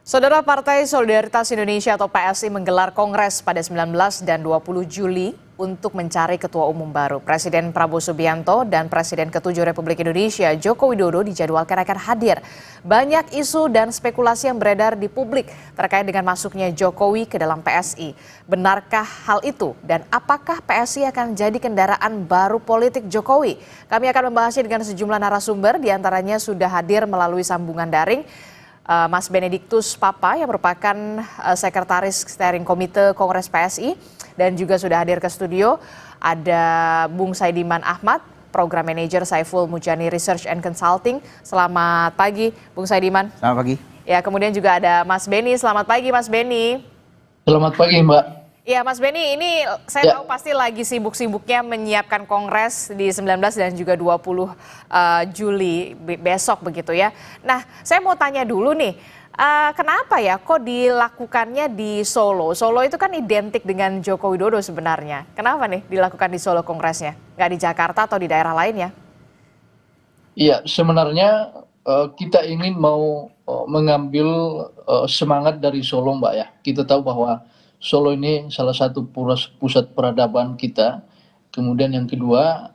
Saudara Partai Solidaritas Indonesia atau PSI menggelar kongres pada 19 dan 20 Juli untuk mencari ketua umum baru. Presiden Prabowo Subianto dan Presiden ke-7 Republik Indonesia Joko Widodo dijadwalkan akan hadir. Banyak isu dan spekulasi yang beredar di publik terkait dengan masuknya Jokowi ke dalam PSI. Benarkah hal itu dan apakah PSI akan jadi kendaraan baru politik Jokowi? Kami akan membahasnya dengan sejumlah narasumber, diantaranya sudah hadir melalui sambungan daring. Mas Benediktus Papa yang merupakan Sekretaris Steering Komite Kongres PSI dan juga sudah hadir ke studio. Ada Bung Saidiman Ahmad, Program Manager Saiful Mujani Research and Consulting. Selamat pagi Bung Saidiman. Selamat pagi. Ya, kemudian juga ada Mas Beni. Selamat pagi Mas Beni. Selamat pagi Mbak. Ya Mas Beni, ini saya tahu pasti lagi sibuk-sibuknya menyiapkan kongres di 19 dan juga 20 Juli besok begitu ya. Nah, saya mau tanya dulu nih, kenapa ya kok dilakukannya di Solo? Solo itu kan identik dengan Joko Widodo sebenarnya. Kenapa nih dilakukan di Solo kongresnya? Nggak di Jakarta atau di daerah lain ya? Iya, sebenarnya kita ingin mau mengambil semangat dari Solo Mbak ya. Kita tahu bahwa Solo ini salah satu pusat peradaban kita. Kemudian yang kedua,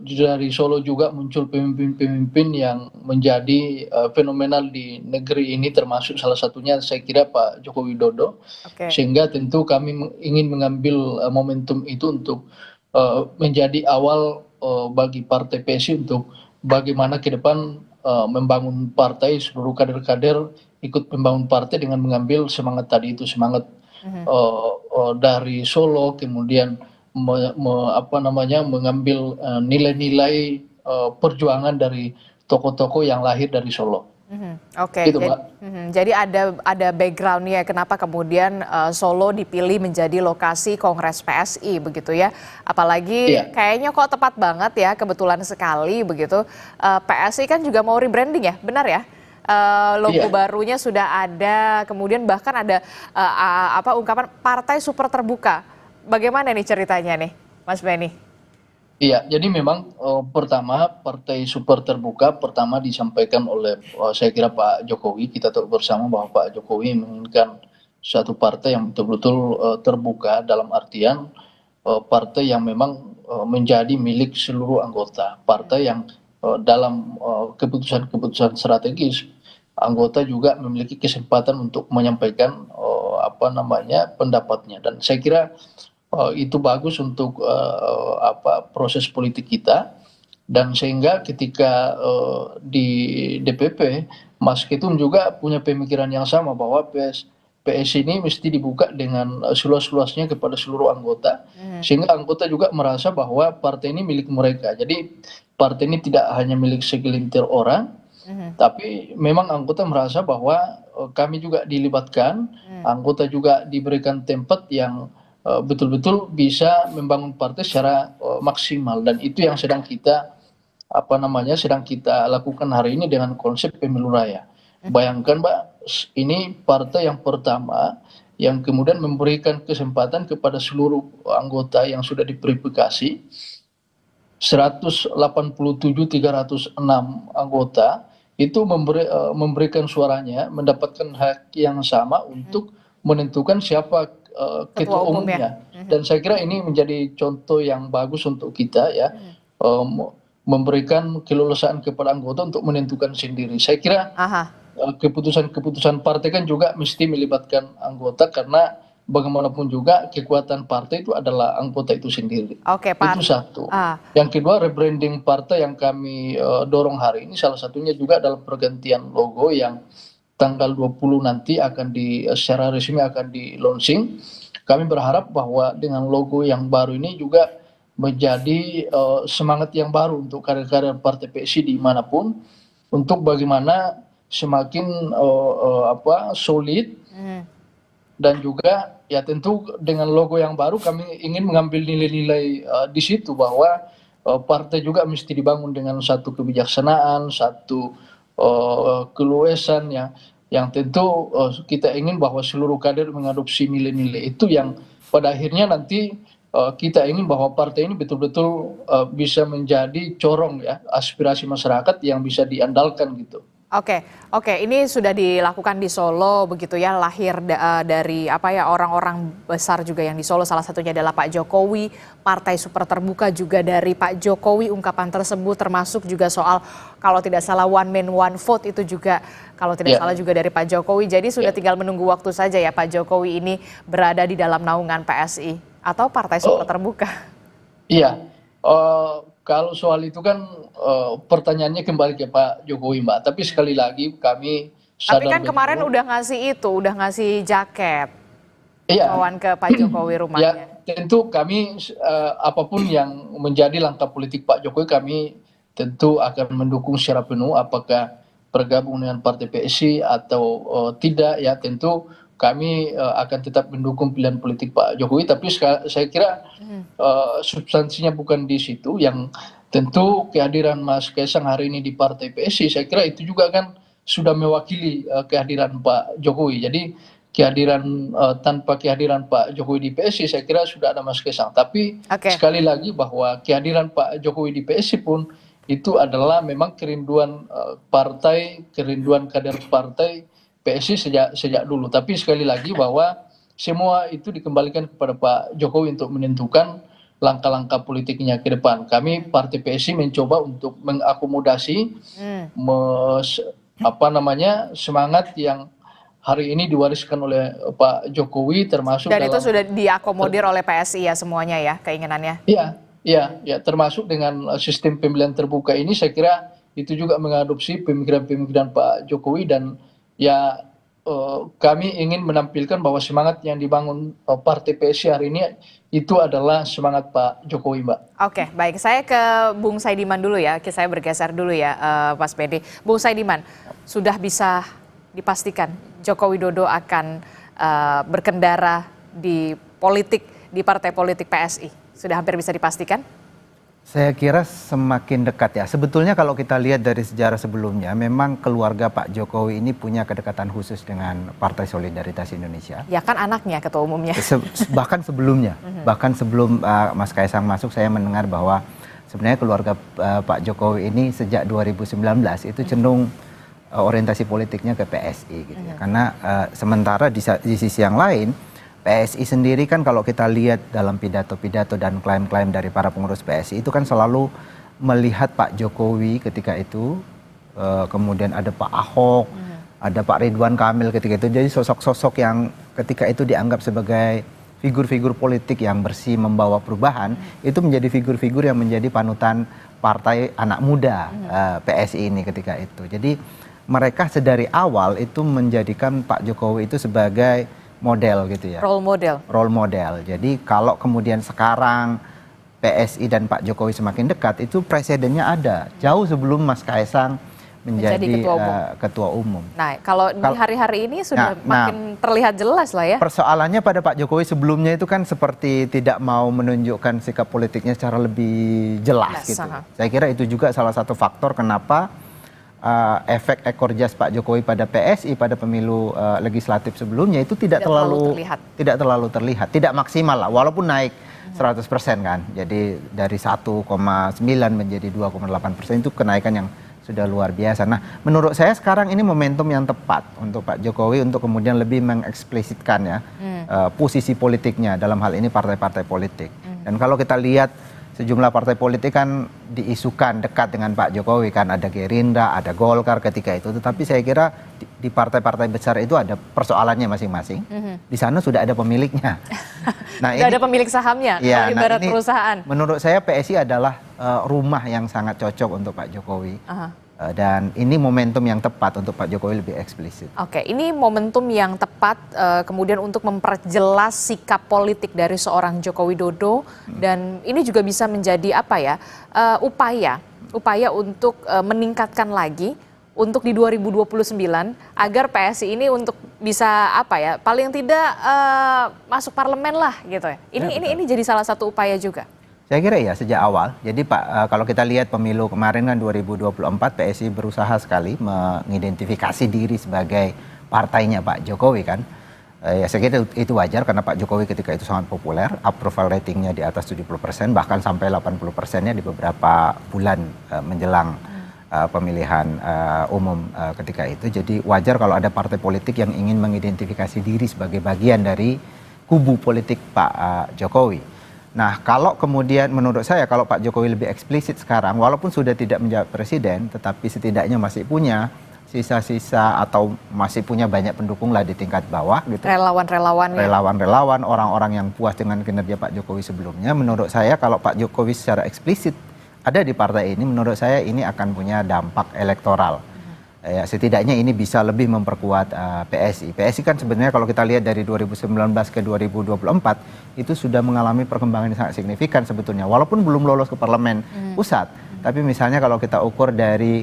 dari Solo juga muncul pemimpin-pemimpin yang menjadi fenomenal di negeri ini, termasuk salah satunya saya kira Pak Joko Widodo. Sehingga tentu kami ingin mengambil momentum itu untuk menjadi awal bagi Partai PSI untuk bagaimana ke depan membangun partai, seluruh kader-kader ikut membangun partai dengan mengambil semangat tadi itu, semangat dari Solo, kemudian mengambil nilai-nilai perjuangan dari tokoh-tokoh yang lahir dari Solo. Oke, gitu, jadi ada backgroundnya kenapa kemudian Solo dipilih menjadi lokasi Kongres PSI begitu ya. Apalagi kayaknya kok tepat banget ya, kebetulan sekali begitu. PSI kan juga mau rebranding ya, benar ya? Logo barunya sudah ada, kemudian bahkan ada ungkapan partai super terbuka. Bagaimana nih ceritanya nih, Mas Beni? Iya, jadi memang pertama partai super terbuka pertama disampaikan oleh saya kira Pak Jokowi. Kita tahu bersama bahwa Pak Jokowi menginginkan suatu partai yang betul-betul terbuka, dalam artian partai yang memang menjadi milik seluruh anggota, partai yang dalam keputusan-keputusan strategis anggota juga memiliki kesempatan untuk menyampaikan pendapatnya, dan saya kira itu bagus untuk proses politik kita. Dan sehingga ketika di DPP Mas Ketum juga punya pemikiran yang sama bahwa PSI ini mesti dibuka dengan seluas-luasnya kepada seluruh anggota, sehingga anggota juga merasa bahwa partai ini milik mereka. Jadi partai ini tidak hanya milik segelintir orang, tapi memang anggota merasa bahwa kami juga dilibatkan, anggota juga diberikan tempat yang betul-betul bisa membangun partai secara maksimal. Dan itu yang sedang kita lakukan hari ini dengan konsep pemilu raya. Bayangkan Mbak, ini partai yang pertama yang kemudian memberikan kesempatan kepada seluruh anggota yang sudah diverifikasi, 187.306 anggota itu memberikan suaranya, mendapatkan hak yang sama untuk menentukan siapa ketua umumnya. Dan saya kira ini menjadi contoh yang bagus untuk kita ya, memberikan keleluasaan kepada anggota untuk menentukan sendiri. Saya kira keputusan-keputusan partai kan juga mesti melibatkan anggota, karena bagaimanapun juga kekuatan partai itu adalah anggota itu sendiri. Itu satu. Yang kedua, rebranding partai yang kami dorong hari ini salah satunya juga adalah pergantian logo yang tanggal 20 nanti secara resmi akan di launching. Kami berharap bahwa dengan logo yang baru ini juga menjadi semangat yang baru untuk kader-kader partai PSI dimanapun, untuk bagaimana semakin solid. Dan juga ya tentu dengan logo yang baru kami ingin mengambil nilai-nilai di situ, bahwa partai juga mesti dibangun dengan satu kebijaksanaan, satu keluasan yang tentu kita ingin bahwa seluruh kader mengadopsi nilai-nilai itu, yang pada akhirnya nanti kita ingin bahwa partai ini betul-betul bisa menjadi corong ya aspirasi masyarakat yang bisa diandalkan gitu. Oke, ini sudah dilakukan di Solo begitu ya, lahir dari orang-orang besar juga yang di Solo, salah satunya adalah Pak Jokowi, partai super terbuka juga dari Pak Jokowi, ungkapan tersebut termasuk juga soal kalau tidak salah one man one vote itu juga kalau tidak salah juga dari Pak Jokowi, jadi sudah tinggal menunggu waktu saja ya Pak Jokowi ini berada di dalam naungan PSI atau partai super terbuka. Iya, kalau soal itu kan pertanyaannya kembali ke Pak Jokowi, Mbak. Tapi sekali lagi kami sadar Tapi kan betul. kemarin udah ngasih jaket Iya, kawan ke Pak Jokowi ya rumahnya. tentu kami apapun yang menjadi langkah politik Pak Jokowi, kami tentu akan mendukung secara penuh. Apakah bergabung dengan Partai PSI atau tidak, ya tentu kami akan tetap mendukung pilihan politik Pak Jokowi. Tapi saya kira substansinya bukan di situ. Yang tentu kehadiran Mas Kaisang hari ini di Partai PSI, saya kira itu juga kan sudah mewakili kehadiran Pak Jokowi. Jadi tanpa kehadiran Pak Jokowi di PSI, saya kira sudah ada Mas Kaisang. Tapi sekali lagi bahwa kehadiran Pak Jokowi di PSI pun itu adalah memang kerinduan partai, kerinduan kader partai PSI sejak dulu. Tapi sekali lagi bahwa semua itu dikembalikan kepada Pak Jokowi untuk menentukan langkah-langkah politiknya ke depan. Kami Partai PSI mencoba untuk mengakomodasi semangat yang hari ini diwariskan oleh Pak Jokowi, termasuk dan itu sudah diakomodir oleh PSI ya semuanya ya keinginannya. Iya, termasuk dengan sistem pemilihan terbuka ini, saya kira itu juga mengadopsi pemikiran-pemikiran Pak Jokowi. Dan ya kami ingin menampilkan bahwa semangat yang dibangun Partai PSI hari ini itu adalah semangat Pak Jokowi, Mbak. Oke, baik. Saya ke Bung Saidiman dulu ya. Saya bergeser dulu ya, Mas Pedi. Bung Saidiman, sudah bisa dipastikan Joko Widodo akan berkendara di partai politik PSI? Sudah hampir bisa dipastikan? Saya kira semakin dekat ya. Sebetulnya kalau kita lihat dari sejarah sebelumnya, memang keluarga Pak Jokowi ini punya kedekatan khusus dengan Partai Solidaritas Indonesia. Ya kan anaknya ketua umumnya. Bahkan sebelumnya, bahkan sebelum Mas Kaisang masuk, saya mendengar bahwa sebenarnya keluarga Pak Jokowi ini sejak 2019 itu cenderung orientasi politiknya ke PSI gitu ya. Karena sementara di sisi yang lain, PSI sendiri kan kalau kita lihat dalam pidato-pidato dan klaim-klaim dari para pengurus PSI itu kan selalu melihat Pak Jokowi ketika itu, kemudian ada Pak Ahok, ada Pak Ridwan Kamil ketika itu. Jadi sosok-sosok yang ketika itu dianggap sebagai figur-figur politik yang bersih membawa perubahan, itu menjadi figur-figur yang menjadi panutan partai anak muda PSI ini ketika itu. Jadi mereka sedari awal itu menjadikan Pak Jokowi itu sebagai model gitu ya. Role model. Jadi kalau kemudian sekarang PSI dan Pak Jokowi semakin dekat, itu presidennya ada. Jauh sebelum Mas Kaisang menjadi ketua umum. Nah, kalau di hari-hari ini sudah makin terlihat jelas lah ya. Persoalannya pada Pak Jokowi sebelumnya itu kan seperti tidak mau menunjukkan sikap politiknya secara lebih jelas gitu. Saya kira itu juga salah satu faktor kenapa efek ekor jas Pak Jokowi pada PSI pada pemilu legislatif sebelumnya itu tidak terlalu terlihat, tidak maksimal lah, walaupun naik 100% kan. Jadi dari 1,9 menjadi 2,8% itu kenaikan yang sudah luar biasa. Nah, menurut saya sekarang ini momentum yang tepat untuk Pak Jokowi untuk kemudian lebih mengeksplisitkan ya posisi politiknya dalam hal ini partai-partai politik. Dan kalau kita lihat sejumlah partai politik kan diisukan dekat dengan Pak Jokowi kan, ada Gerindra, ada Golkar ketika itu. Tetapi saya kira di partai-partai besar itu ada persoalannya masing-masing. Di sana sudah ada pemiliknya. Nah, sudah ada pemilik sahamnya, ya, ibarat perusahaan. Menurut saya PSI adalah rumah yang sangat cocok untuk Pak Jokowi. Dan ini momentum yang tepat untuk Pak Jokowi lebih eksplisit. Oke, ini momentum yang tepat kemudian untuk memperjelas sikap politik dari seorang Joko Widodo dan ini juga bisa menjadi upaya untuk meningkatkan lagi untuk di 2029 agar PSI ini untuk bisa paling tidak masuk parlemen lah gitu ya. Ini jadi salah satu upaya juga. Saya kira ya sejak awal. Jadi Pak, kalau kita lihat pemilu kemarin kan 2024 PSI berusaha sekali mengidentifikasi diri sebagai partainya Pak Jokowi kan. Ya saya kira itu wajar karena Pak Jokowi ketika itu sangat populer, approval ratingnya di atas 70%, bahkan sampai 80%-nya di beberapa bulan menjelang pemilihan umum ketika itu. Jadi wajar kalau ada partai politik yang ingin mengidentifikasi diri sebagai bagian dari kubu politik Pak Jokowi. Nah, kalau kemudian menurut saya kalau Pak Jokowi lebih eksplisit sekarang, walaupun sudah tidak menjadi presiden, tetapi setidaknya masih punya sisa-sisa atau masih punya banyak pendukung lah di tingkat bawah gitu. Relawan-relawan. Relawan-relawan, orang-orang yang puas dengan kinerja Pak Jokowi sebelumnya. Menurut saya kalau Pak Jokowi secara eksplisit ada di partai ini, menurut saya ini akan punya dampak elektoral. Ya, setidaknya ini bisa lebih memperkuat PSI. PSI kan sebenarnya kalau kita lihat dari 2019 ke 2024 itu sudah mengalami perkembangan yang sangat signifikan sebetulnya. Walaupun belum lolos ke parlemen pusat, tapi misalnya kalau kita ukur dari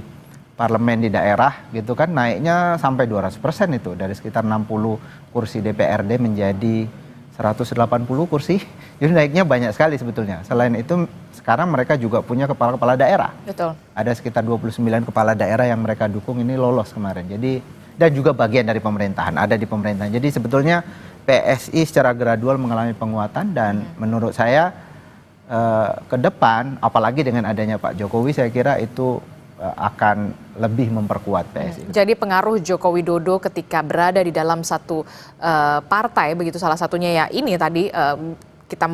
parlemen di daerah gitu kan naiknya sampai 200% itu, dari sekitar 60 kursi DPRD menjadi 180 kursi. Jadi naiknya banyak sekali sebetulnya. Selain itu sekarang mereka juga punya kepala-kepala daerah. Betul. Ada sekitar 29 kepala daerah yang mereka dukung ini lolos kemarin. Jadi dan juga bagian dari pemerintahan, ada di pemerintahan. Jadi sebetulnya PSI secara gradual mengalami penguatan dan menurut saya ke depan apalagi dengan adanya Pak Jokowi saya kira itu akan lebih memperkuat PSI. Jadi pengaruh Joko Widodo ketika berada di dalam satu partai, begitu salah satunya ya ini tadi kita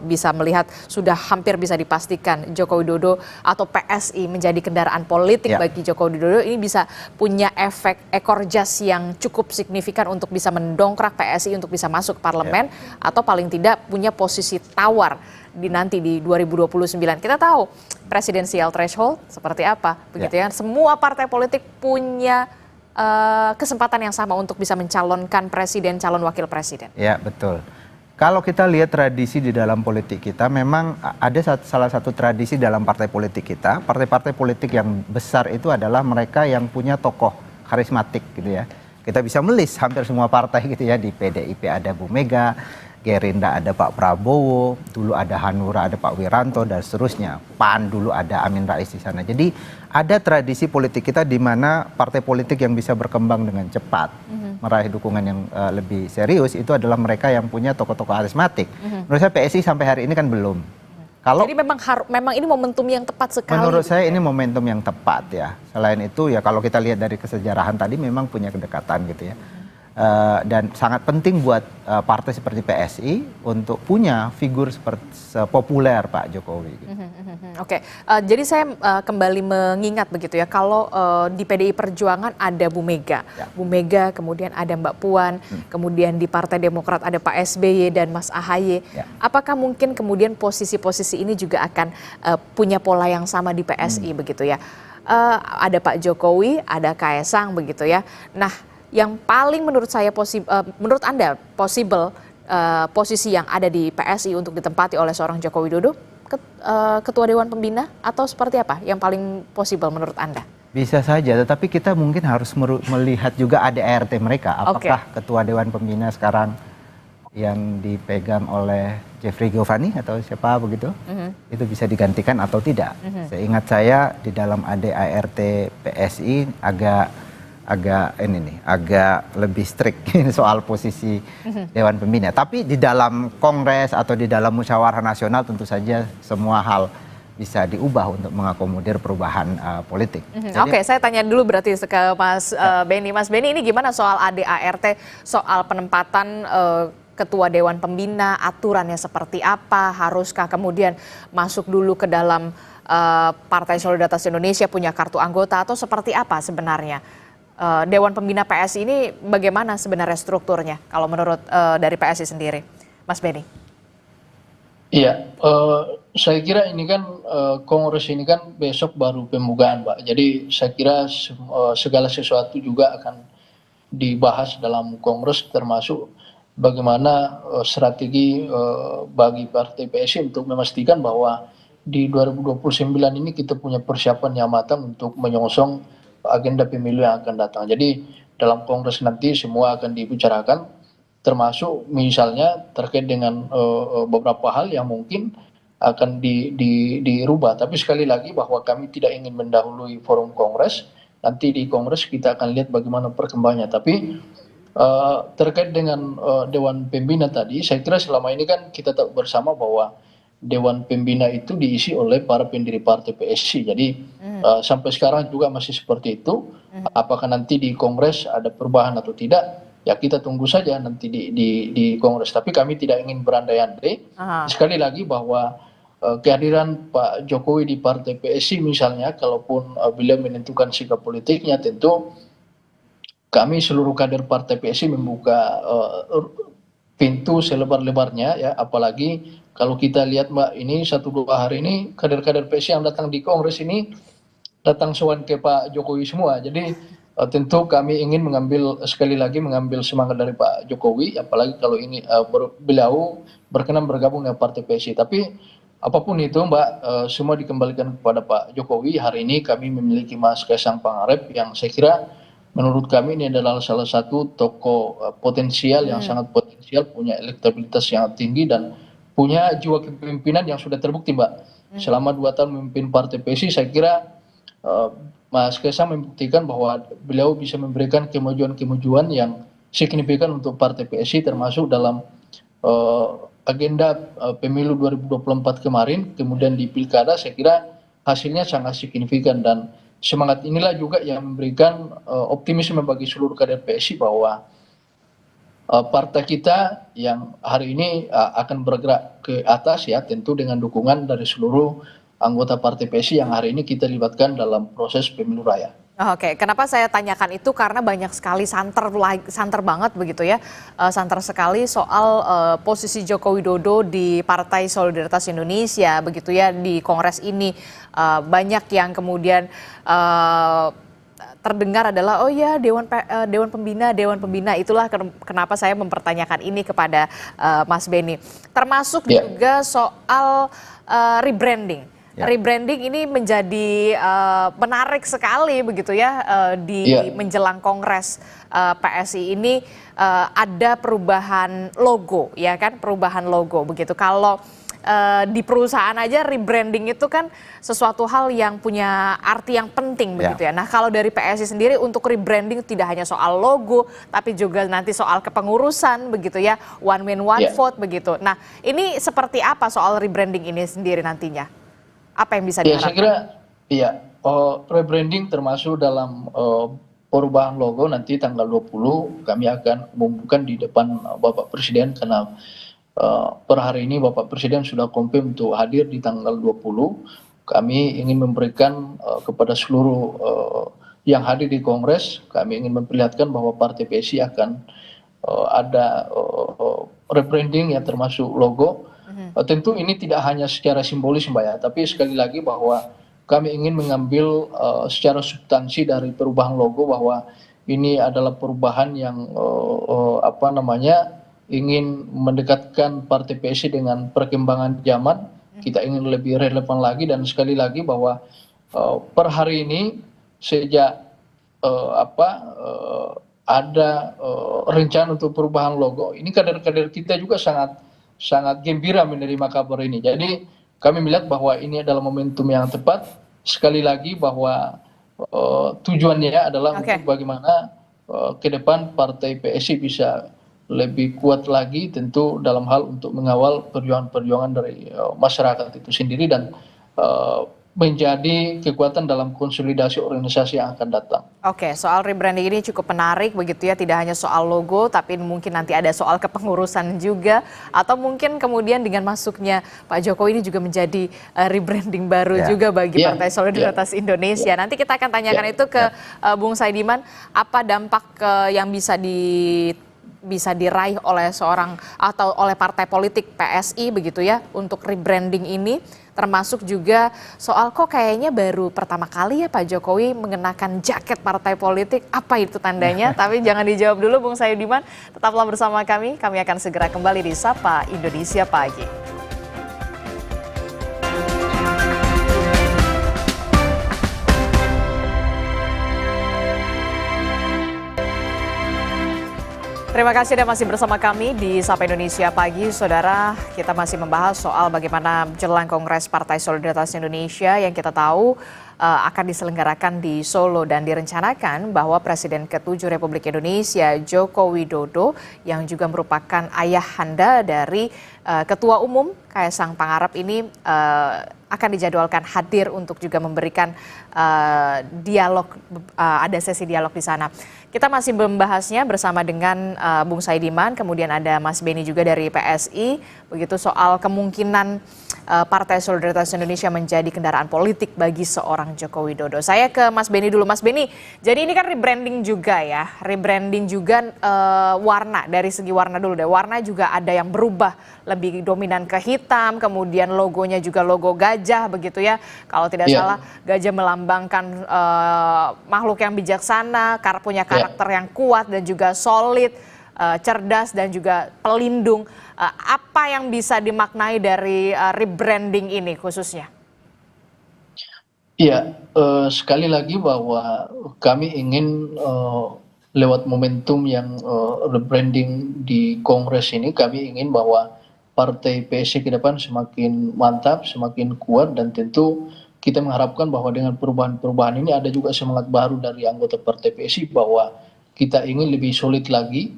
bisa melihat sudah hampir bisa dipastikan Joko Widodo atau PSI menjadi kendaraan politik bagi Joko Widodo, ini bisa punya efek ekor jas yang cukup signifikan untuk bisa mendongkrak PSI untuk bisa masuk parlemen atau paling tidak punya posisi tawar nanti di 2029. Kita tahu presidensial threshold seperti apa, begitu ya. Semua partai politik punya kesempatan yang sama untuk bisa mencalonkan presiden, calon wakil presiden. Ya, betul. Kalau kita lihat tradisi di dalam politik kita, memang ada salah satu tradisi dalam partai politik kita. Partai-partai politik yang besar itu adalah mereka yang punya tokoh karismatik gitu ya. Kita bisa melis hampir semua partai gitu ya. Di PDIP ada Bu Mega, Gerindra ada Pak Prabowo, dulu ada Hanura, ada Pak Wiranto, dan seterusnya. PAN dulu ada Amin Rais di sana. Jadi ada tradisi politik kita di mana partai politik yang bisa berkembang dengan cepat, meraih dukungan yang lebih serius, itu adalah mereka yang punya tokoh-tokoh karismatik. Menurut saya PSI sampai hari ini kan belum. Jadi memang ini momentum yang tepat sekali. Menurut saya ini momentum yang tepat ya. Selain itu ya kalau kita lihat dari kesejarahan tadi memang punya kedekatan gitu ya. Dan sangat penting buat partai seperti PSI untuk punya figur seperti populer Pak Jokowi. Gitu. Oke, jadi saya kembali mengingat begitu ya, kalau di PDI Perjuangan ada Bu Mega, Bu Mega, kemudian ada Mbak Puan, kemudian di Partai Demokrat ada Pak SBY dan Mas AHY. Apakah mungkin kemudian posisi-posisi ini juga akan punya pola yang sama di PSI begitu ya? Ada Pak Jokowi, ada Kaesang begitu ya. Nah, yang paling menurut saya menurut Anda possible posisi yang ada di PSI untuk ditempati oleh seorang Joko Widodo, Ketua Dewan Pembina atau seperti apa yang paling possible menurut Anda? Bisa saja, tetapi kita mungkin harus melihat juga ADART mereka. Apakah Ketua Dewan Pembina sekarang yang dipegang oleh Jeffrey Giovanni atau siapa begitu, itu bisa digantikan atau tidak? Seingat saya di dalam ADART PSI agak lebih strict soal posisi Dewan Pembina. Tapi di dalam Kongres atau di dalam musyawarah nasional tentu saja semua hal bisa diubah untuk mengakomodir perubahan politik. Oke, saya tanya dulu berarti ke Mas Benny. Mas Benny, ini gimana soal ADART, soal penempatan Ketua Dewan Pembina, aturannya seperti apa? Haruskah kemudian masuk dulu ke dalam Partai Solidaritas Indonesia, punya kartu anggota, atau seperti apa sebenarnya? Dewan Pembina PSI ini bagaimana sebenarnya strukturnya kalau menurut dari PSI sendiri, Mas Benny? Iya, saya kira ini kan Kongres ini kan besok baru pembukaan, Pak. Jadi saya kira segala sesuatu juga akan dibahas dalam Kongres, termasuk bagaimana strategi bagi Partai PSI untuk memastikan bahwa di 2029 ini kita punya persiapan yang matang untuk menyongsong agenda pemilu yang akan datang. Jadi dalam Kongres nanti semua akan dibicarakan, termasuk misalnya terkait dengan beberapa hal yang mungkin akan dirubah. Tapi sekali lagi bahwa kami tidak ingin mendahului forum Kongres. Nanti di Kongres kita akan lihat bagaimana perkembangannya. Tapi terkait dengan Dewan Pembina tadi, saya kira selama ini kan kita tahu bersama bahwa Dewan Pembina itu diisi oleh para pendiri partai PSI. Jadi sampai sekarang juga masih seperti itu. Apakah nanti di Kongres ada perubahan atau tidak? Ya kita tunggu saja nanti di Kongres. Tapi kami tidak ingin berandai-andai. Sekali lagi bahwa kehadiran Pak Jokowi di partai PSI misalnya, kalaupun beliau menentukan sikap politiknya, tentu kami seluruh kader partai PSI membuka pintu selebar-lebarnya ya, apalagi kalau kita lihat Mbak, ini 1-2 hari ini kader-kader PSI yang datang di Kongres ini datang sowan ke Pak Jokowi semua. Jadi tentu kami ingin sekali lagi mengambil semangat dari Pak Jokowi, apalagi kalau ini beliau berkenan bergabung dengan partai PSI. Tapi apapun itu Mbak, semua dikembalikan kepada Pak Jokowi. Hari ini kami memiliki Mas Kaisang Pangarep yang saya kira menurut kami ini adalah salah satu tokoh potensial yang sangat potensial, punya elektabilitas yang tinggi dan punya jiwa kepemimpinan yang sudah terbukti Mbak. Selama 2 tahun memimpin partai PSI, saya kira Mas Kaisang membuktikan bahwa beliau bisa memberikan kemajuan-kemajuan yang signifikan untuk partai PSI, termasuk dalam agenda pemilu 2024 kemarin, kemudian di pilkada saya kira hasilnya sangat signifikan, dan semangat inilah juga yang memberikan optimisme bagi seluruh kader PSI bahwa partai kita yang hari ini akan bergerak ke atas ya, tentu dengan dukungan dari seluruh anggota partai PSI yang hari ini kita libatkan dalam proses pemilu raya. Oke, kenapa saya tanyakan itu karena banyak sekali santer banget begitu ya, santer sekali soal posisi Joko Widodo di Partai Solidaritas Indonesia begitu ya di Kongres ini. Banyak yang kemudian terdengar adalah oh ya Dewan Pembina, itulah kenapa saya mempertanyakan ini kepada Mas Benny. Termasuk juga soal rebranding. Rebranding ini menjadi menarik sekali begitu ya di menjelang Kongres PSI ini ada perubahan logo ya kan, perubahan logo begitu. Kalau di perusahaan aja rebranding itu kan sesuatu hal yang punya arti yang penting begitu ya. Nah kalau dari PSI sendiri untuk rebranding tidak hanya soal logo tapi juga nanti soal kepengurusan begitu ya, one man one vote begitu. Nah ini seperti apa soal rebranding ini sendiri nantinya? Apa yang bisa diharapkan? Saya kira rebranding termasuk dalam perubahan logo. Nanti tanggal 20 kami akan umumkan di depan Bapak Presiden, karena per hari ini Bapak Presiden sudah confirm untuk hadir di tanggal 20. Kami ingin memberikan kepada seluruh yang hadir di Kongres, kami ingin memperlihatkan bahwa Partai PSI akan ada rebranding ya, termasuk logo. Tentu ini tidak hanya secara simbolis Mbak ya, tapi sekali lagi bahwa kami ingin mengambil secara substansi dari perubahan logo, bahwa ini adalah perubahan yang ingin mendekatkan Partai PSI dengan perkembangan zaman. Kita ingin lebih relevan lagi, dan sekali lagi bahwa per hari ini sejak ada rencana untuk perubahan logo, ini kader-kader kita juga sangat gembira menerima kabar ini. Jadi kami melihat bahwa ini adalah momentum yang tepat. Sekali lagi bahwa tujuannya adalah untuk bagaimana ke depan Partai PSI bisa lebih kuat lagi, tentu dalam hal untuk mengawal perjuangan-perjuangan dari masyarakat itu sendiri, dan menjadi kekuatan dalam konsolidasi organisasi yang akan datang. Oke, soal rebranding ini cukup menarik begitu ya, tidak hanya soal logo tapi mungkin nanti ada soal kepengurusan juga, atau mungkin kemudian dengan masuknya Pak Jokowi ini juga menjadi rebranding baru juga bagi Partai Solidaritas Indonesia. Nanti kita akan tanyakan itu ke Bung Saidiman, apa dampak yang bisa diraih oleh seorang atau oleh partai politik PSI begitu ya untuk rebranding ini, termasuk juga soal kok kayaknya baru pertama kali ya Pak Jokowi mengenakan jaket partai politik, apa itu tandanya? Tapi jangan dijawab dulu Bung Saidiman, tetaplah bersama kami akan segera kembali di Sapa Indonesia Pagi. Terima kasih Anda masih bersama kami di Sapa Indonesia Pagi. Saudara, kita masih membahas soal bagaimana jelang Kongres Partai Solidaritas Indonesia yang kita tahu akan diselenggarakan di Solo dan direncanakan bahwa Presiden ke-7 Republik Indonesia Joko Widodo yang juga merupakan ayahanda dari Ketua Umum Kaisang Pangarep ini akan dijadwalkan hadir untuk juga memberikan dialog, ada sesi dialog di sana. Kita masih membahasnya bersama dengan Bung Saidiman, kemudian ada Mas Beni juga dari PSI, begitu soal kemungkinan Partai Solidaritas Indonesia menjadi kendaraan politik bagi seorang Joko Widodo. Saya ke Mas Beni dulu. Mas Beni, jadi ini kan rebranding juga ya, rebranding juga warna, dari segi warna dulu deh. Warna juga ada yang berubah, lebih dominan ke hitam, kemudian logonya juga logo gajah begitu ya. Kalau tidak salah, gajah melambangkan makhluk yang bijaksana, punya karakter yang kuat dan juga solid, cerdas dan juga pelindung. Apa yang bisa dimaknai dari rebranding ini khususnya? Iya, sekali lagi bahwa kami ingin lewat momentum yang rebranding di Kongres ini, kami ingin bahwa Partai PSI ke depan semakin mantap, semakin kuat, dan tentu kita mengharapkan bahwa dengan perubahan-perubahan ini ada juga semangat baru dari anggota Partai PSI bahwa kita ingin lebih solid lagi.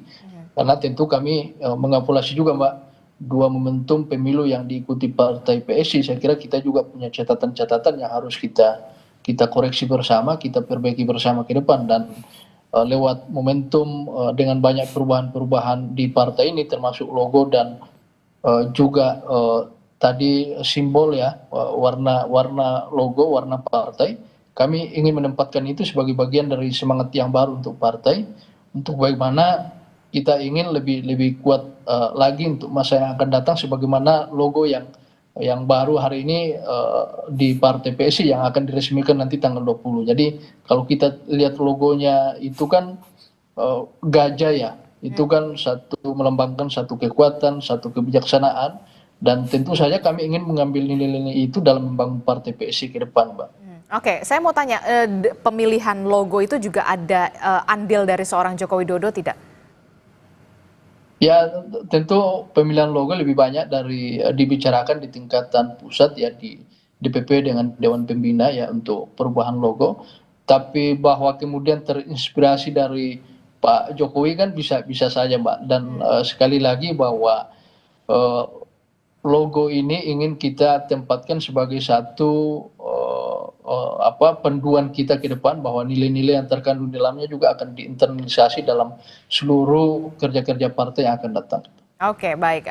Karena tentu kami mengakumulasi juga Mbak, dua momentum pemilu yang diikuti Partai PSI, saya kira kita juga punya catatan-catatan yang harus kita koreksi bersama, kita perbaiki bersama ke depan. Dan lewat momentum dengan banyak perubahan-perubahan di partai ini termasuk logo dan juga tadi simbol ya, warna logo, warna partai, kami ingin menempatkan itu sebagai bagian dari semangat yang baru untuk partai, untuk bagaimana kita ingin lebih kuat lagi untuk masa yang akan datang, sebagaimana logo yang baru hari ini di Partai PSI yang akan diresmikan nanti tanggal 20. Jadi kalau kita lihat logonya itu kan gajah ya, itu kan melambangkan satu kekuatan, satu kebijaksanaan, dan tentu saja kami ingin mengambil nilai-nilai itu dalam membangun Partai PSI ke depan, Mbak. Oke, saya mau tanya, pemilihan logo itu juga ada andil dari seorang Joko Widodo tidak? Ya, tentu pemilihan logo lebih banyak dari dibicarakan di tingkatan pusat ya, di DPP dengan Dewan Pembina ya, untuk perubahan logo. Tapi bahwa kemudian terinspirasi dari Pak Jokowi kan bisa saja Mbak. Dan sekali lagi bahwa logo ini ingin kita tempatkan sebagai satu panduan kita ke depan, bahwa nilai-nilai yang terkandung di dalamnya juga akan diinternalisasi dalam seluruh kerja-kerja partai yang akan datang. Oke, baik.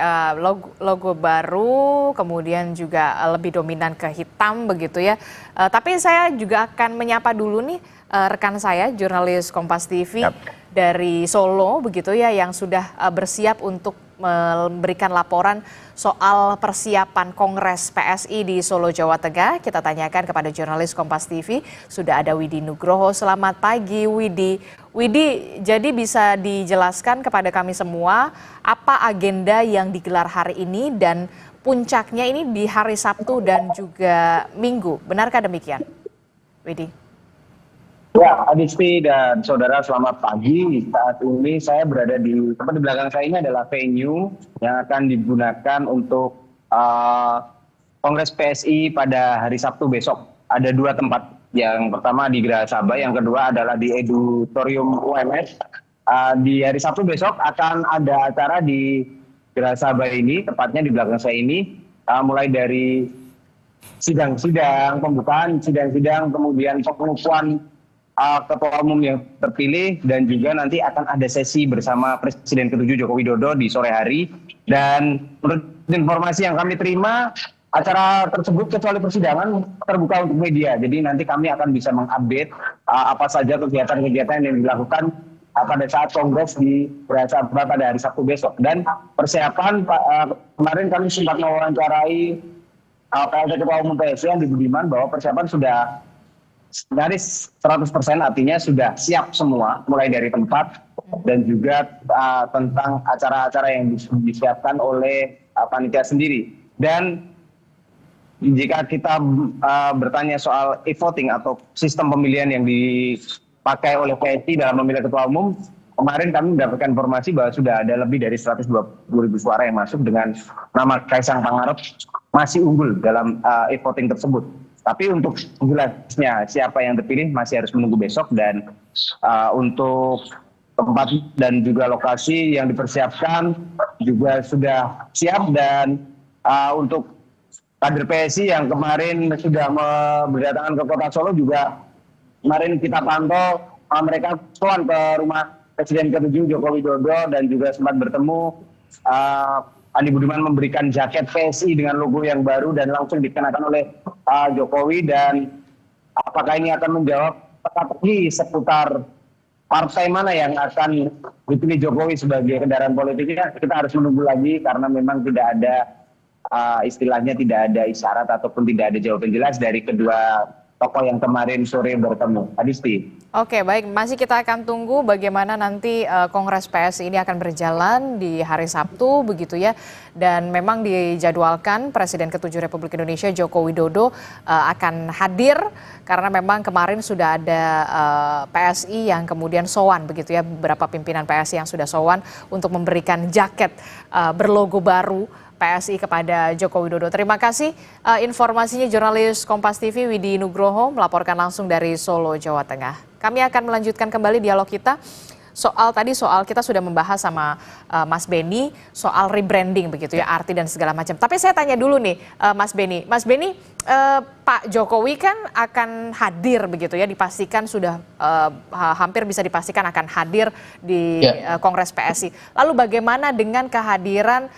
Logo baru, kemudian juga lebih dominan ke hitam begitu ya. Tapi saya juga akan menyapa dulu nih rekan saya, jurnalis Kompas TV dari Solo begitu ya, yang sudah bersiap untuk memberikan laporan soal persiapan Kongres PSI di Solo, Jawa Tengah. Kita tanyakan kepada jurnalis Kompas TV, sudah ada Widi Nugroho. Selamat pagi Widi. Widi, jadi bisa dijelaskan kepada kami semua apa agenda yang digelar hari ini dan puncaknya ini di hari Sabtu dan juga Minggu. Benarkah demikian, Widi? Ya, Adisti dan saudara, selamat pagi. Saat ini saya berada di tempat di belakang saya ini adalah venue yang akan digunakan untuk Kongres PSI pada hari Sabtu besok. Ada dua tempat. Yang pertama di Geraha Sabah, yang kedua adalah di Edutorium UMS. Di hari Sabtu besok akan ada acara di Geraha Sabah ini, tepatnya di belakang saya ini, mulai dari sidang-sidang, pembukaan sidang-sidang, kemudian pengukuhan Ketua Umum yang terpilih, dan juga nanti akan ada sesi bersama Presiden ke-7 Joko Widodo di sore hari. Dan menurut informasi yang kami terima, acara tersebut kecuali persidangan terbuka untuk media. Jadi nanti kami akan bisa mengupdate apa saja kegiatan-kegiatan yang dilakukan pada saat Kongres di Geraha Sabah pada hari Sabtu besok. Dan persiapan, kemarin kami sempat mewawancarai PLT Ketua Umum PSI yang di Budiman, bahwa persiapan sudah nyaris 100%, artinya sudah siap semua, mulai dari tempat dan juga tentang acara-acara yang disiapkan oleh panitia sendiri. Dan jika kita bertanya soal e-voting atau sistem pemilihan yang dipakai oleh PSI dalam memilih ketua umum, kemarin kami mendapatkan informasi bahwa sudah ada lebih dari 120.000 suara yang masuk dengan nama Kaisang Pangarep masih unggul dalam e-voting tersebut. Tapi untuk jelasnya siapa yang terpilih masih harus menunggu besok, dan untuk tempat dan juga lokasi yang dipersiapkan juga sudah siap. Dan untuk kader PSI yang kemarin sudah berdatangan ke Kota Solo juga kemarin kita pantau, mereka soan ke rumah Presiden ke-7 Joko Widodo dan juga sempat bertemu. Andi Budiman memberikan jaket PSI dengan logo yang baru dan langsung dikenakan oleh Jokowi. Dan apakah ini akan menjawab teka-teki seputar partai mana yang akan dipilih Jokowi sebagai kendaraan politiknya, kita harus menunggu lagi karena memang tidak ada istilahnya tidak ada isyarat ataupun tidak ada jawaban jelas dari kedua tokoh yang kemarin sore bertemu. Adisti. Oke, baik. Masih kita akan tunggu bagaimana nanti Kongres PSI ini akan berjalan di hari Sabtu, begitu ya. Dan memang dijadwalkan Presiden ke-7 Republik Indonesia Joko Widodo akan hadir karena memang kemarin sudah ada PSI yang kemudian sowan, begitu ya. Beberapa pimpinan PSI yang sudah sowan untuk memberikan jaket berlogo baru PSI kepada Joko Widodo. Terima kasih informasinya jurnalis Kompas TV Widi Nugroho melaporkan langsung dari Solo, Jawa Tengah. Kami akan melanjutkan kembali dialog kita soal kita sudah membahas sama Mas Beni soal rebranding begitu ya, arti dan segala macam. Tapi saya tanya dulu nih Mas Beni, Pak Jokowi kan akan hadir begitu ya, dipastikan sudah hampir bisa dipastikan akan hadir di Kongres PSI. Lalu bagaimana dengan kehadiran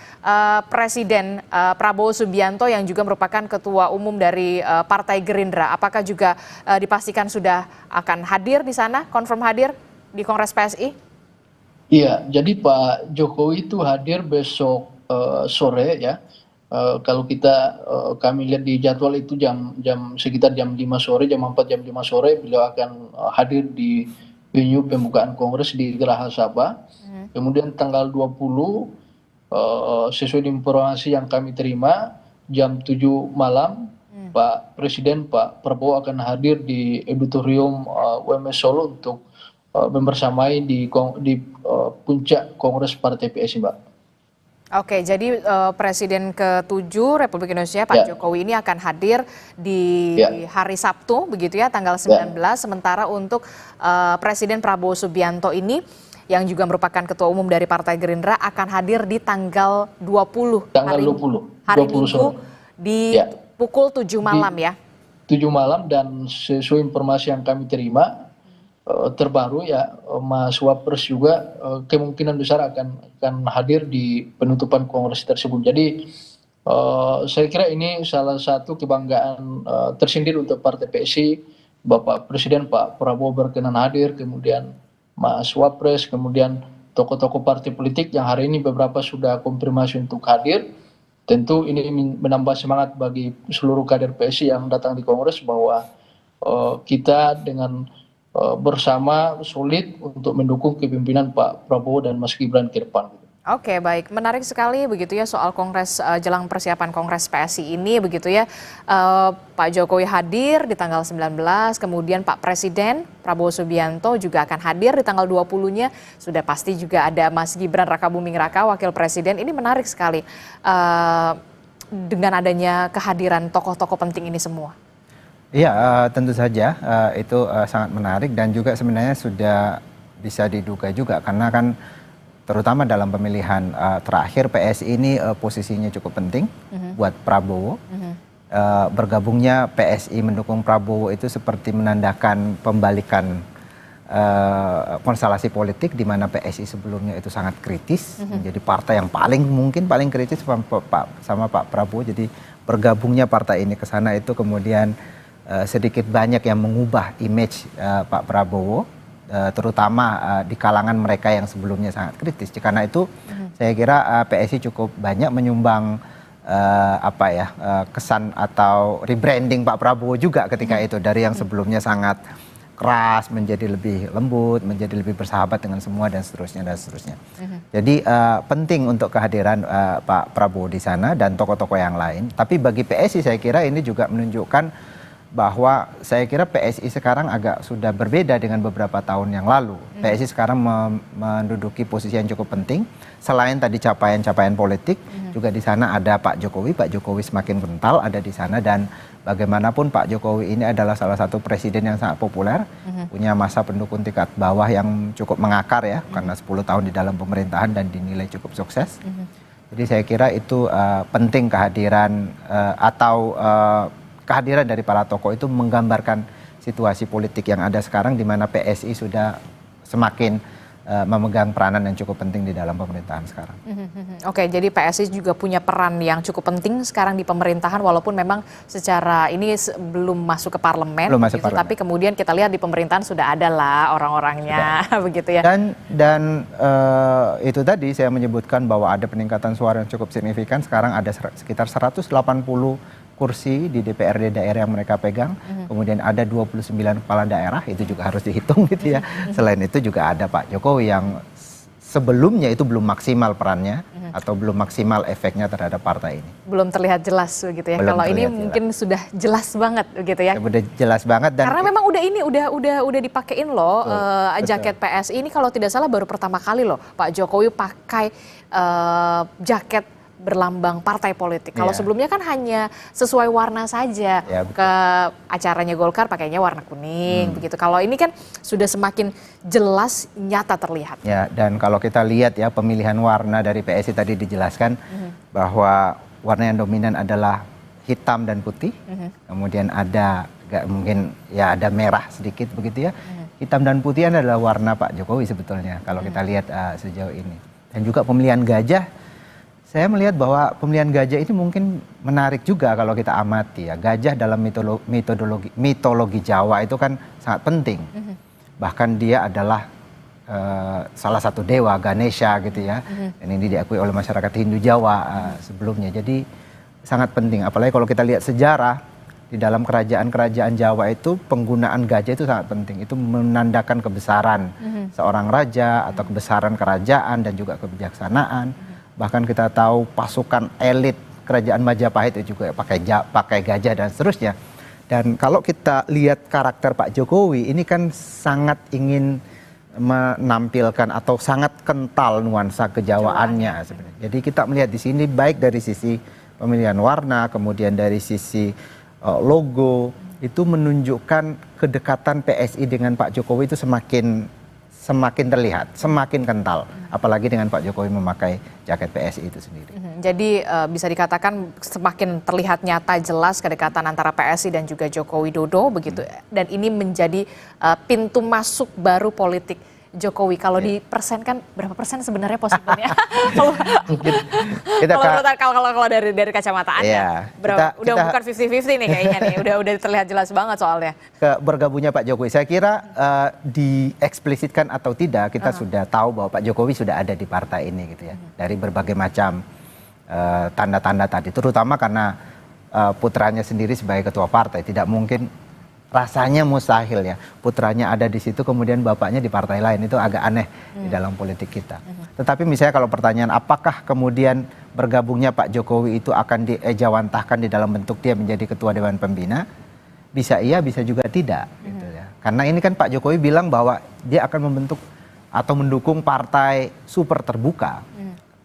Presiden Prabowo Subianto yang juga merupakan Ketua Umum dari Partai Gerindra? Apakah juga dipastikan sudah akan hadir di sana, confirm hadir di Kongres PSI? Iya, jadi Pak Jokowi itu hadir besok sore ya. Kalau kami lihat di jadwal itu sekitar jam 5 sore, jam 4 jam 5 sore beliau akan hadir di venue pembukaan Kongres di Geraha Sabah. Kemudian tanggal 20 sesuai informasi yang kami terima jam 7 malam Pak Presiden Pak Prabowo akan hadir di auditorium UMS Solo untuk membersamai di puncak Kongres Partai PSI, Mbak. Oke, jadi Presiden ke-7 Republik Indonesia Pak Jokowi ini akan hadir di hari Sabtu begitu ya, tanggal 19. Sementara untuk Presiden Prabowo Subianto ini yang juga merupakan Ketua Umum dari Partai Gerindra akan hadir di tanggal 20. Tanggal 20. Hari Minggu di pukul 7 malam ya. 7 malam, dan sesuai informasi yang kami terima terbaru ya, Mas Wapres juga kemungkinan besar akan hadir di penutupan Kongres tersebut. Jadi saya kira ini salah satu kebanggaan tersendiri untuk Partai PSI. Bapak Presiden Pak Prabowo berkenan hadir, kemudian Mas Wapres, kemudian tokoh-tokoh partai politik yang hari ini beberapa sudah konfirmasi untuk hadir. Tentu ini menambah semangat bagi seluruh kader PSI yang datang di Kongres bahwa kita dengan bersama solid untuk mendukung kepemimpinan Pak Prabowo dan Mas Gibran ke depan. Oke, baik. Menarik sekali begitu ya soal Kongres, jelang persiapan Kongres PSI ini begitu ya. Pak Jokowi hadir di tanggal 19, kemudian Pak Presiden Prabowo Subianto juga akan hadir di tanggal 20-nya. Sudah pasti juga ada Mas Gibran Rakabuming Raka, Wakil Presiden. Ini menarik sekali dengan adanya kehadiran tokoh-tokoh penting ini semua. Iya, tentu saja itu sangat menarik dan juga sebenarnya sudah bisa diduga juga karena kan terutama dalam pemilihan terakhir PSI ini posisinya cukup penting buat Prabowo. Bergabungnya PSI mendukung Prabowo itu seperti menandakan pembalikan konstelasi politik di mana PSI sebelumnya itu sangat kritis, menjadi partai yang paling kritis sama Pak Prabowo. Jadi bergabungnya partai ini ke sana itu kemudian sedikit banyak yang mengubah image Pak Prabowo, terutama di kalangan mereka yang sebelumnya sangat kritis. Karena itu saya kira PSI cukup banyak menyumbang kesan atau rebranding Pak Prabowo juga ketika itu, dari yang sebelumnya sangat keras menjadi lebih lembut, menjadi lebih bersahabat dengan semua dan seterusnya. Jadi penting untuk kehadiran Pak Prabowo di sana dan tokoh-tokoh yang lain. Tapi bagi PSI saya kira ini juga menunjukkan bahwa saya kira PSI sekarang agak sudah berbeda dengan beberapa tahun yang lalu. PSI sekarang menduduki posisi yang cukup penting. Selain tadi capaian-capaian politik, juga di sana ada Pak Jokowi. Pak Jokowi semakin kental ada di sana, dan bagaimanapun Pak Jokowi ini adalah salah satu presiden yang sangat populer, punya masa pendukung tingkat bawah yang cukup mengakar ya, karena 10 tahun di dalam pemerintahan dan dinilai cukup sukses. Jadi saya kira itu penting kehadiran kehadiran dari para tokoh itu menggambarkan situasi politik yang ada sekarang, di mana PSI sudah semakin memegang peranan yang cukup penting di dalam pemerintahan sekarang. Oke, jadi PSI juga punya peran yang cukup penting sekarang di pemerintahan, walaupun memang secara ini belum masuk ke parlemen, Belum masuk gitu, parlemen. tapi kemudian kita lihat di pemerintahan sudah ada lah orang-orangnya, begitu ya. Dan itu tadi saya menyebutkan bahwa ada peningkatan suara yang cukup signifikan. Sekarang ada sekitar 180 kursi di DPRD daerah yang mereka pegang, kemudian ada 29 kepala daerah, itu juga harus dihitung gitu ya. Selain itu juga ada Pak Jokowi yang sebelumnya itu belum maksimal perannya atau belum maksimal efeknya terhadap partai ini. Belum terlihat jelas begitu ya. Belum Kalau ini terlihat mungkin sudah jelas banget begitu ya. Udah jelas banget, dan Karena memang udah dipakein loh jaket PSI ini, kalau tidak salah baru pertama kali loh Pak Jokowi pakai jaket berlambang partai politik. Kalau sebelumnya kan hanya sesuai warna saja. Ya, betul. Ke acaranya Golkar pakainya warna kuning begitu. Kalau ini kan sudah semakin jelas, nyata terlihat. Ya, dan kalau kita lihat ya pemilihan warna dari PSI tadi dijelaskan bahwa warna yang dominan adalah hitam dan putih. Kemudian ada mungkin ya ada merah sedikit begitu ya. Hitam dan putih adalah warna Pak Jokowi sebetulnya kalau kita lihat sejauh ini. Dan juga pemilihan gajah, saya melihat bahwa pemilihan gajah ini mungkin menarik juga kalau kita amati ya. Gajah dalam mitologi Jawa itu kan sangat penting. Bahkan dia adalah salah satu dewa, Ganesha gitu ya. Dan ini diakui oleh masyarakat Hindu Jawa sebelumnya. Jadi sangat penting. Apalagi kalau kita lihat sejarah di dalam kerajaan-kerajaan Jawa itu penggunaan gajah itu sangat penting. Itu menandakan kebesaran seorang raja atau kebesaran kerajaan dan juga kebijaksanaan. Bahkan kita tahu pasukan elit kerajaan Majapahit itu juga pakai gajah dan seterusnya. Dan kalau kita lihat karakter Pak Jokowi ini kan sangat ingin menampilkan atau sangat kental nuansa kejawaannya sebenarnya. Jadi kita melihat di sini baik dari sisi pemilihan warna, kemudian dari sisi logo, itu menunjukkan kedekatan PSI dengan Pak Jokowi itu semakin terlihat, semakin kental. Apalagi dengan Pak Jokowi memakai jaket PSI itu sendiri. Jadi bisa dikatakan semakin terlihat nyata jelas kedekatan antara PSI dan juga Joko Widodo begitu. Dan ini menjadi pintu masuk baru politik Jokowi. Kalau dipersenkan berapa persen sebenarnya possible-nya? Kalau dari kacamata Anda, ya, udah bukan 50-50 nih kayaknya nih. Udah terlihat jelas banget soalnya. Bergabungnya Pak Jokowi, saya kira dieksplisitkan atau tidak, kita sudah tahu bahwa Pak Jokowi sudah ada di partai ini gitu ya. Dari berbagai macam tanda-tanda tadi, terutama karena putranya sendiri sebagai ketua partai, tidak mungkin. Rasanya mustahil ya, putranya ada di situ kemudian bapaknya di partai lain, itu agak aneh di dalam politik kita. Tetapi misalnya kalau pertanyaan apakah kemudian bergabungnya Pak Jokowi itu akan diejawantahkan di dalam bentuk dia menjadi ketua Dewan Pembina, bisa iya bisa juga tidak gitu ya. Karena ini kan Pak Jokowi bilang bahwa dia akan membentuk atau mendukung partai super terbuka.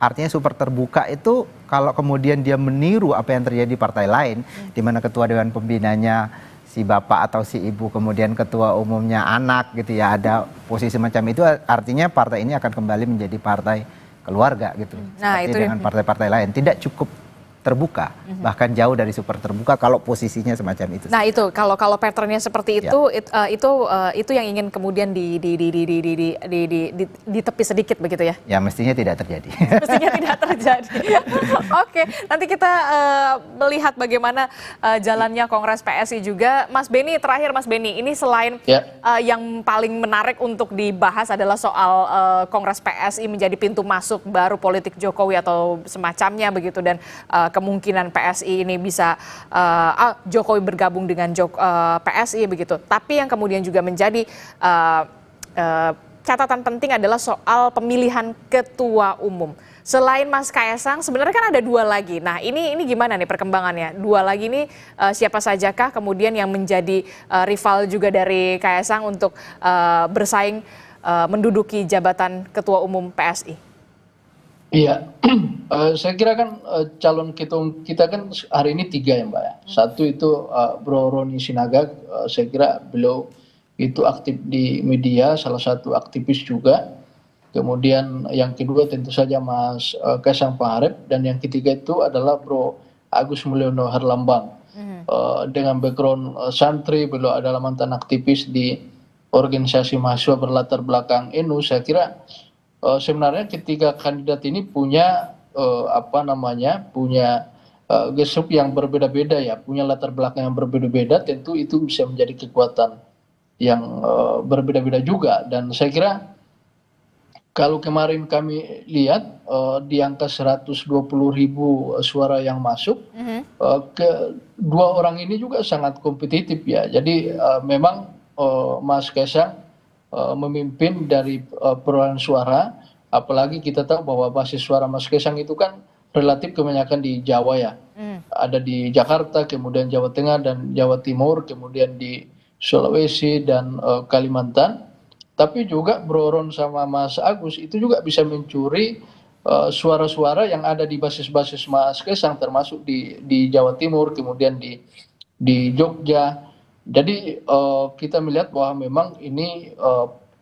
Artinya super terbuka itu kalau kemudian dia meniru apa yang terjadi di partai lain, di mana ketua Dewan Pembinanya si bapak atau si ibu, kemudian ketua umumnya anak gitu ya, ada posisi semacam itu, artinya partai ini akan kembali menjadi partai keluarga gitu. Nah, seperti itu dengan partai-partai lain, tidak cukup terbuka, bahkan jauh dari super terbuka kalau posisinya semacam itu. Nah itu kalau patternnya seperti itu, itu yang ingin kemudian ditepi sedikit begitu ya? Ya mestinya tidak terjadi. Mestinya tidak terjadi. Oke, nanti kita melihat bagaimana jalannya Kongres PSI juga. Mas Beni, terakhir Mas Beni, ini selain yang paling menarik untuk dibahas adalah soal Kongres PSI menjadi pintu masuk baru politik Jokowi atau semacamnya begitu, dan kemungkinan PSI ini bisa Jokowi bergabung dengan PSI begitu. Tapi yang kemudian juga menjadi catatan penting adalah soal pemilihan ketua umum. Selain Mas Kaesang, sebenarnya kan ada 2 lagi. Nah, ini gimana nih perkembangannya? 2 lagi ini siapa sajakah kemudian yang menjadi rival juga dari Kaesang untuk bersaing menduduki jabatan ketua umum PSI? Iya, saya kira kan calon ketua umum kita kan hari ini 3 ya Mbak ya. Satu itu Bro Roni Sinaga, saya kira beliau itu aktif di media, salah satu aktivis juga. Kemudian yang kedua tentu saja Mas Kaesang Pangarep, dan yang ketiga itu adalah Bro Agus Mulyono Herlambang. Dengan background santri, beliau adalah mantan aktivis di organisasi mahasiswa berlatar belakang NU. Saya kira sebenarnya ketiga kandidat ini punya punya gestuk yang berbeda-beda ya, punya latar belakang yang berbeda-beda. Tentu itu bisa menjadi kekuatan yang berbeda-beda juga, dan saya kira kalau kemarin kami lihat di angka 120.000 suara yang masuk, kedua orang ini juga sangat kompetitif ya. Jadi memang Mas Kaesang memimpin dari perolehan suara, apalagi kita tahu bahwa basis suara Mas Kaesang itu kan relatif kebanyakan di Jawa ya. Ada di Jakarta, kemudian Jawa Tengah dan Jawa Timur, kemudian di Sulawesi dan Kalimantan. Tapi juga Bro Ron sama Mas Agus itu juga bisa mencuri suara-suara yang ada di basis-basis Mas Kaesang, termasuk di Jawa Timur, kemudian di Jogja. Jadi kita melihat bahwa memang ini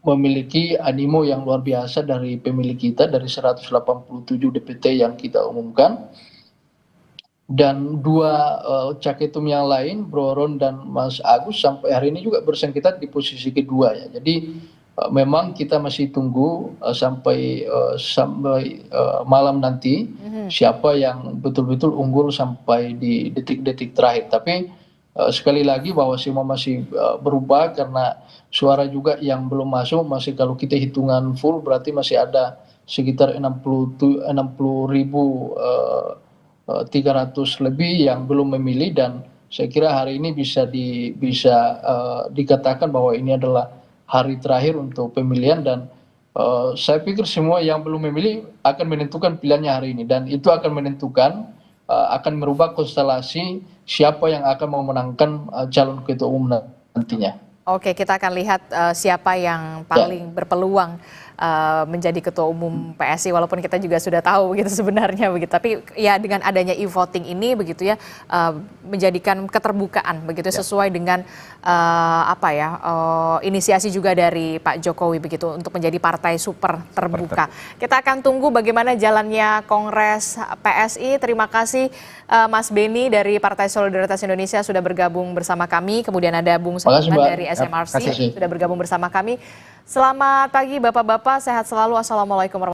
memiliki animo yang luar biasa dari pemilih kita, dari 187 DPT yang kita umumkan. Dan 2 caketum yang lain, Bro Ron dan Mas Agus, sampai hari ini juga bersengketa di posisi kedua ya. Jadi memang kita masih tunggu sampai malam nanti siapa yang betul-betul unggul sampai di detik-detik terakhir. Tapi sekali lagi bahwa semua masih berubah karena suara juga yang belum masuk, masih kalau kita hitungan full berarti masih ada sekitar 60.300 lebih yang belum memilih, dan saya kira hari ini bisa dikatakan bahwa ini adalah hari terakhir untuk pemilihan, dan saya pikir semua yang belum memilih akan menentukan pilihannya hari ini, dan itu akan menentukan akan merubah konstelasi siapa yang akan memenangkan calon ketua umum nantinya. Oke, kita akan lihat siapa yang paling berpeluang menjadi ketua umum PSI, walaupun kita juga sudah tahu begitu sebenarnya begitu. Tapi ya dengan adanya e-voting ini begitu ya, menjadikan keterbukaan begitu sesuai dengan inisiasi juga dari Pak Jokowi begitu untuk menjadi partai super terbuka. Kita akan tunggu bagaimana jalannya Kongres PSI. Terima kasih Mas Beni dari Partai Solidaritas Indonesia sudah bergabung bersama kami. Kemudian ada Bung Saiman dari SMRC sudah bergabung bersama kami. Selamat pagi Bapak-bapak, sehat selalu. Assalamualaikum warahmatullahi wabarakatuh.